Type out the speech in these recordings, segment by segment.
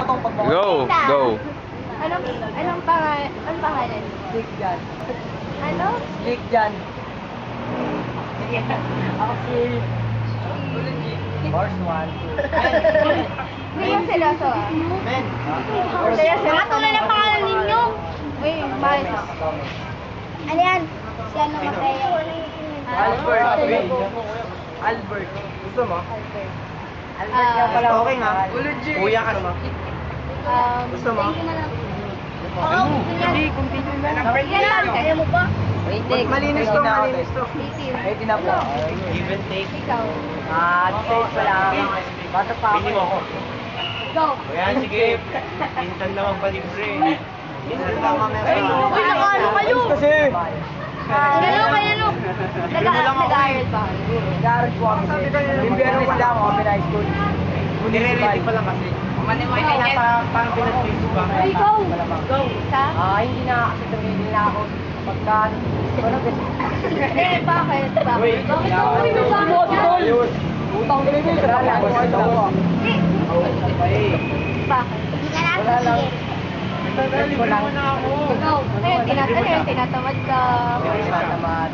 Go, go. Anong pangalan? Slick Jan. Ano? Slick Jan. Ako si... Horse 1, 2. Hindi yung seryoso ah. Men. Seryoso. Mga tunay ng pangalan ninyo. Uy, mahal. Ano yan? Si ano Mateo? Albert. Albert. Gusto mo? Albert. Albert nga pala. Okay nga. Kuya ka naman. Gusto mo? Oo, hindi. Continue na. Ilan taon kaya mo pa? Malinis to, malinis to. 18. Ay, tinapla. Give and take. Ikaw. Details pa lang. Bata pa ako. ako. Go. Ayan, sige. Pinsan na magpalibre. Pinsan lang kami. Uy, nakaano kayo? Kasi. Gano'n kayo, no? Nag-aaral pa kayo? Nag-aaral po kami. Bimbiyano ko lang ako, open high school. Nire-ready pa lang kasi. May parang pinag-twist pa. Uy, go. Go. Sa? Hindi na kasi tumigil na ako. Pagka, ano kasi? Eh, bakit? Bakit? Bakit ako? Uy, Ayun. Utang nila yun. Wala lang. Bakit? Hindi ka lang. Wala lang. Libre mo na ako. Ikaw. Tinatamad ka. Tinatamad.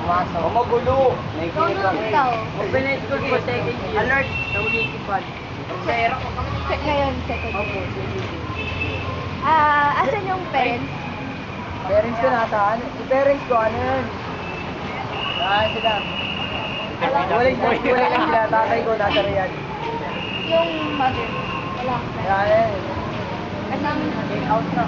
Pumasok. Magulo. Ikaw. Open high school po, second year. Alert. Naulikipan. Ngayon, second. Opo. Asan yung parents? Parents ko nasaan? Yung parents ko, ano yun? Saan sila? Walang sila. Tatay ko nasa Riyadh. Yung mother. Wala. Wala na yun. Anong... Take out na.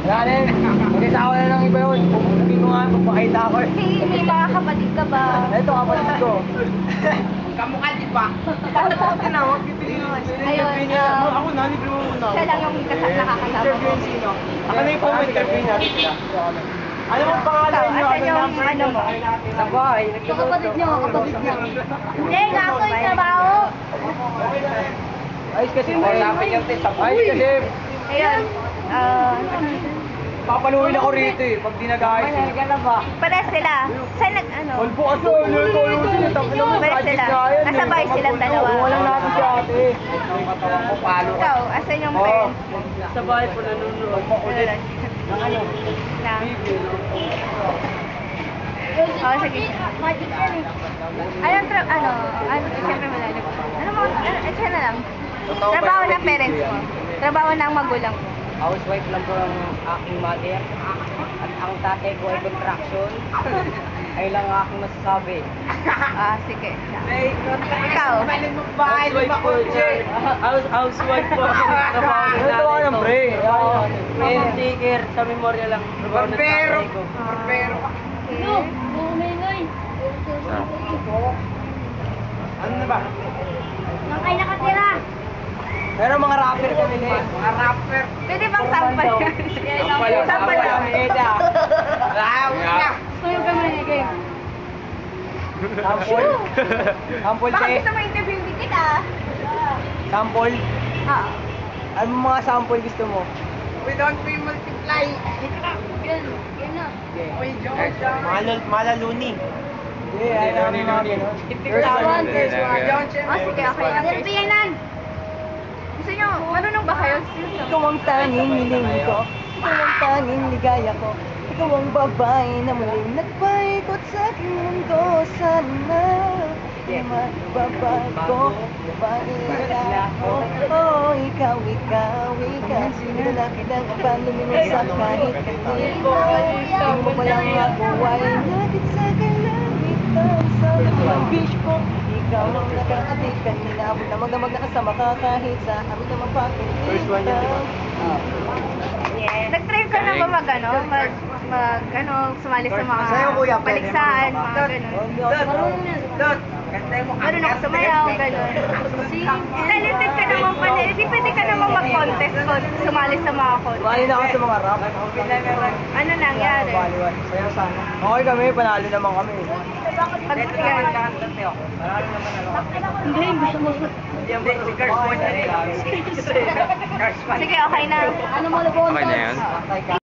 Wala na yun. Mag-isawa na ng iba yun. Hindi ko nga magpakita ako eh. May mga kapatid ka ba? Ito kapatid ko. Kamukha di ba? Tinawag, bibili naman. Ayun, Ako na, libre mo muna ako. siya lang yung nakakasama mo. Sino? Ako na yung interview natin sila. Alam mo pangalan Ikaw, nyo? asan yung number ano mo? Sa bahay. Kapatid niyo. Hindi, ako yung trabaho. Ayos kasi. Lapit yung test. Ayos kasi. Ayun. Papaluhin ako rito eh. Pag di nag-ayos eh. Pala sila. Saan nag ano? Olpo kasi. Olpo sila. Tapos naman Pala project sila. na yan. Nasa bahay silang dalawa. Walang natin si ate. Ikaw, asan yung parents? Sa bahay po nanonood. Nanonood. Ano? Na. Oh, sige. Siyempre malalim. Siya na lang. Trabaho ng parents mo. Trabaho ng magulang mo. Housewife lang po ang aking mother. At ang tatay ko ay contraction. Ay lang ang aking masasabi. Sige. Ikaw. Housewife po. Housewife po. Trabaho ng pre. Caretaker sa memorial lang. Barbero. Barbero. Ano na ba? Nang kayo nakatira. Pero mga rapper kami na eh. Mga rapper. Pwede bang sampal yan? Sampal lang. Suyo ka muna game. Sample. Sample Bakit te. gusto mo interview kita? Sample. Ano mga sample gusto mo? We don't pay multiply. Yan na. Malaluni. Hindi, alam mo mga ganun. First one. Sige, Okay. Yan. Gusto nyo, marunong ba kayo? Ikaw ang tanging hiling ko. Ikaw ang tanging ligaya ko. Ikaw ang babae na muling nagpaikot sa aking mundo. Sana di magbabago. Babae ako. Oh, ikaw. Lalaki lang ang panlumingon sa kahit kanino. Hindi mo palang ako ay natin sa kalamitan. Sa mga beach ko. Ikaw ang nakakatik kanina. Abot na magdamag na kasama ka kahit sa amin na mapakita. First one yan, diba? Nag-try ka na ba sumali sa mga paligsahan, mga gano'n? Marunong ka sumayaw, gano'n. Talented ka naman pala. Hindi pwede ka naman mag-contest o sumali sa mga contest. Bali na ako sa mga rap. Ano nangyari? Sayaw sana. Okay kami, panalo naman kami. Pag yan. Hindi, gusto mo. Sige, okay na. Okay na yan.